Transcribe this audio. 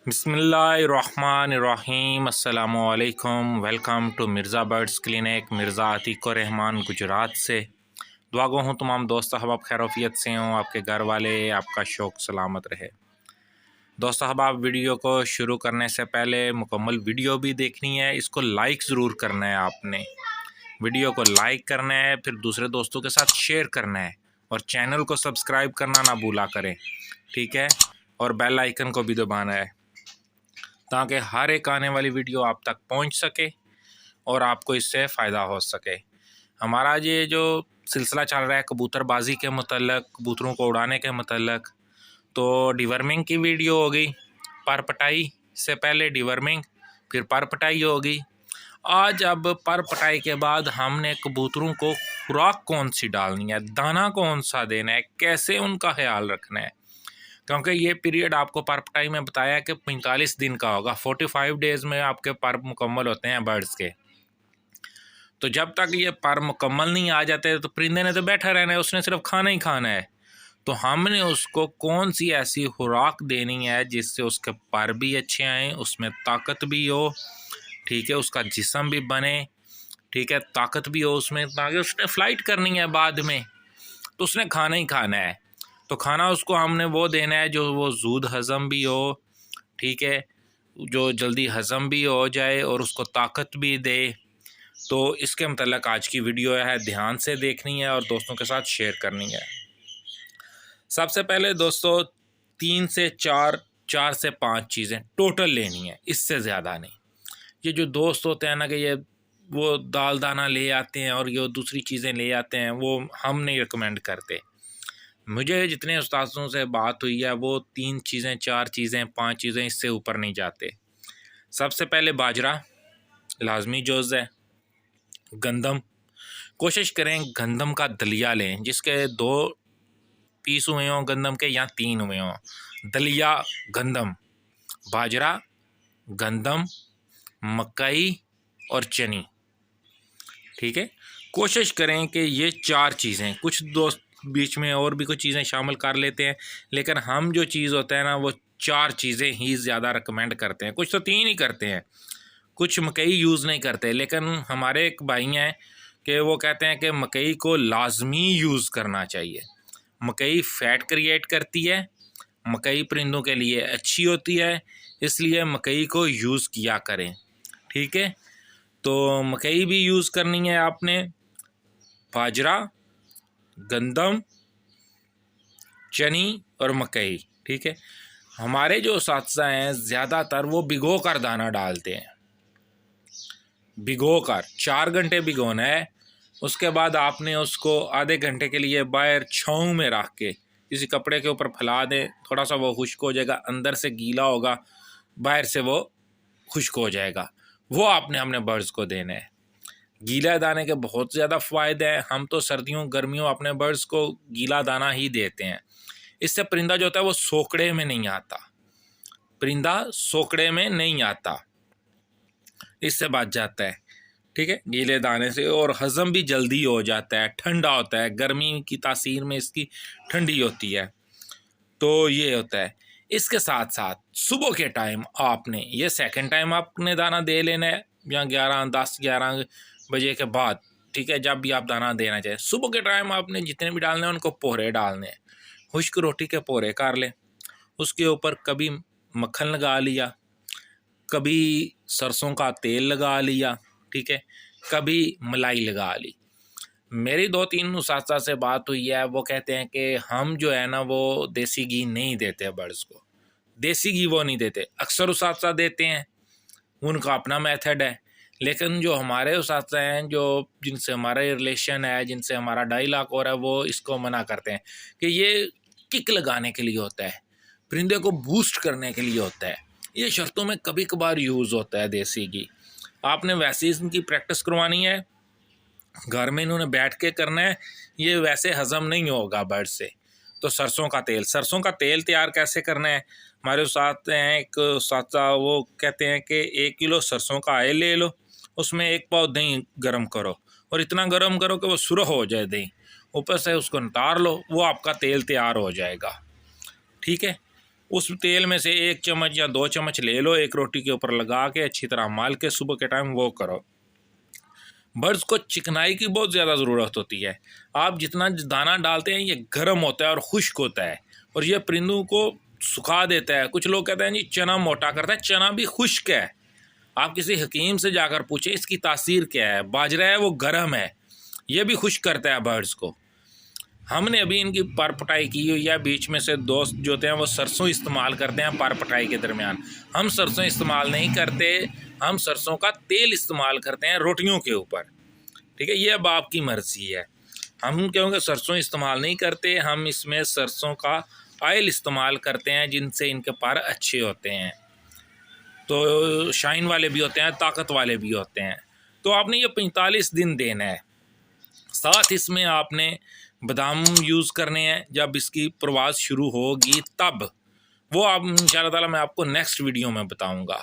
बिस्मिल्लाहिर्रहमानिर्रहीम अस्सलामुअलैकुम। Welcome to Mirza Birds Clinic, Mirza Atiqur Rahman Gujarat से। दुआ गो हूँ तमाम दोस्त अहबाब खैरोफियत से हों, आपके घर वाले, आपका शौक़ सलामत रहे। दोस्त अहबाब, वीडियो को शुरू करने से पहले मुकम्मल वीडियो भी देखनी है, इसको लाइक ज़रूर करना है। आपने वीडियो को लाइक करना है, फिर दूसरे दोस्तों के साथ शेयर करना है और चैनल को सब्सक्राइब करना ना भूला करें, ठीक है। और बेल आइकन को भी दबाना है ताकि हर एक आने वाली वीडियो आप तक पहुंच सके और आपको इससे फ़ायदा हो सके। हमारा ये जो सिलसिला चल रहा है कबूतरबाजी के मतलब, कबूतरों को उड़ाने के मतलब, तो डिवर्मिंग की वीडियो हो गई, पर पटाई से पहले डिवर्मिंग, फिर पर पटाई होगी। आज अब पर पटाई के बाद हमने कबूतरों को खुराक कौन सी डालनी है, दाना कौन सा देना है, कैसे उनका ख्याल रखना है, क्योंकि ये पीरियड आपको पर पटाई में बताया कि 45 दिन का होगा। 45 डेज़ में आपके पर मुकम्मल होते हैं बर्ड्स के। तो जब तक ये पर मुकम्मल नहीं आ जाते तो परिंदे ने तो बैठा रहना है, उसने सिर्फ खाना ही खाना है। तो हमने उसको कौन सी ऐसी खुराक देनी है जिससे उसके पर भी अच्छे आएँ, उसमें ताकत भी हो, ठीक है, उसका जिस्म भी बने, ठीक है, ताकत भी हो उसमें, ताकि उसने फ़्लाइट करनी है बाद में, तो उसने खाना ही खाना है। तो खाना उसको हमने वो देना है जो वो ज़ूद हज़म भी हो, ठीक है, जो जल्दी हज़म भी हो जाए और उसको ताकत भी दे। तो इसके मतलब आज की वीडियो है, ध्यान से देखनी है और दोस्तों के साथ शेयर करनी है। सबसे पहले दोस्तों 3 से 4 से 5 चीज़ें टोटल लेनी है, इससे ज़्यादा नहीं। ये जो दोस्त होते हैं ना कि ये वो दाल दाना ले आते हैं और ये दूसरी चीज़ें ले आते हैं, वो हम नहीं रिकमेंड करते। मुझे जितने उस्तादों से बात हुई है वो 3 चीज़ें, 4 चीज़ें, 5 चीज़ें, इससे ऊपर नहीं जाते। सबसे पहले बाजरा लाजमी जोज़ है। गंदम, कोशिश करें गंदम का दलिया लें जिसके 2 पीस हुए हों गंदम के या 3 हुए हों। दलिया, गंदम, बाजरा, गंदम, मकई और चनी, ठीक है। कोशिश करें कि ये 4 चीज़ें, कुछ दोस्त बीच में और भी कुछ चीज़ें शामिल कर लेते हैं, लेकिन हम जो चीज़ होता है ना वो 4 चीज़ें ही ज़्यादा रिकमेंड करते हैं। कुछ तो 3 ही करते हैं, कुछ मकई यूज़ नहीं करते, लेकिन हमारे एक भाई हैं कि वो कहते हैं कि मकई को लाजमी यूज़ करना चाहिए। मकई फ़ैट क्रिएट करती है, मकई परिंदों के लिए अच्छी होती है, इसलिए मकई को यूज़ किया करें, ठीक है। तो मकई भी यूज़ करनी है आपने, बाजरा, गंदम, चनी और मकई, ठीक है। हमारे जो साथी हैं ज़्यादातर वो भिगो कर दाना डालते हैं, भिगो कर 4 घंटे भिगोना है। उसके बाद आपने उसको आधे घंटे के लिए बाहर छाँव में रख के किसी कपड़े के ऊपर फैला दें, थोड़ा सा वो खुश्क हो जाएगा, अंदर से गीला होगा, बाहर से वो खुश्क हो जाएगा। वो आपने अपने बर्ड्स को देना है। गीला दाने के बहुत ज़्यादा फ़ायदे हैं। हम तो सर्दियों गर्मियों अपने बर्ड्स को गीला दाना ही देते हैं। इससे परिंदा जो होता है वो सोकड़े में नहीं आता, परिंदा सोकड़े में नहीं आता, इससे बच जाता है, ठीक है, गीले दाने से। और हज़म भी जल्दी हो जाता है, ठंडा होता है, गर्मी की तासीर में इसकी ठंडी होती है, तो ये होता है। इसके साथ साथ सुबह के टाइम आपने ये सेकंड टाइम आपने दाना दे लेना है, या 10-11 बजे के बाद, ठीक है, जब भी आप दाना देना चाहें। सुबह के टाइम आपने जितने भी डालने हैं उनको पोरे डालने हैं, खुश्क रोटी के पोरे कर लें, उसके ऊपर कभी मक्खन लगा लिया, कभी सरसों का तेल लगा लिया, ठीक है, कभी मलाई लगा ली। मेरी 2-3 उस्ताद से बात हुई है, वो कहते हैं कि हम जो है ना वो देसी घी नहीं देते बर्ड्स को, देसी घी वो नहीं देते। अक्सर उस्ताद देते हैं, उनका अपना मेथड है, लेकिन जो हमारे उस्ताद हैं, जो जिनसे हमारा रिलेशन है, जिनसे हमारा डायलॉग हो रहा है, वो इसको मना करते हैं कि ये किक लगाने के लिए होता है, परिंदे को बूस्ट करने के लिए होता है, ये शर्तों में कभी कभार यूज़ होता है देसी घी। आपने वैसे ही इनकी प्रैक्टिस करवानी है, घर में इन्होंने बैठ के करना है, ये वैसे हज़म नहीं होगा बर्ड से। तो सरसों का तेल, सरसों का तेल तैयार कैसे करना है, हमारे साथ हैं एक साथ, वो कहते हैं कि 1 किलो सरसों का ऑयल ले लो, उसमें 1 पाव दही गरम करो और इतना गरम करो कि वो सुरख हो जाए दही, ऊपर से उसको नितार लो, वो आपका तेल तैयार हो जाएगा, ठीक है। उस तेल में से 1 चम्मच या 2 चम्मच ले लो, एक रोटी के ऊपर लगा के अच्छी तरह माल के सुबह के टाइम वो करो। बर्ड्स को चिकनाई की बहुत ज़्यादा ज़रूरत होती है। आप जितना दाना डालते हैं ये गर्म होता है और खुश्क होता है, और ये परिंदों को सुखा देता है। कुछ लोग कहते हैं जी चना मोटा करता है, चना भी खुश्क है। आप किसी हकीम से जाकर पूछें इसकी तासीर क्या है। बाजरा है वो गर्म है, ये भी खुश्क करता है बर्ड्स को। हमने अभी इनकी पर पटाई की हुई है। बीच में से दोस्त जो होते हैं वो सरसों इस्तेमाल करते हैं पर पटाई के दरमियान। हम सरसों इस्तेमाल नहीं करते, हम सरसों का तेल इस्तेमाल करते हैं रोटियों के ऊपर। ठीक है, ये अब आपकी मर्ज़ी है। हम क्योंकि सरसों इस्तेमाल नहीं करते, हम इसमें सरसों का ऑयल इस्तेमाल करते हैं जिनसे इनके पर अच्छे होते हैं, तो शाइन वाले भी होते हैं, ताकत वाले भी होते हैं। तो आपने ये 45 दिन देना है। साथ इसमें आपने बादाम यूज़ करने हैं जब इसकी प्रवास शुरू होगी तब। वो आप इंशाअल्लाह ताला मैं आपको नेक्स्ट वीडियो में बताऊंगा।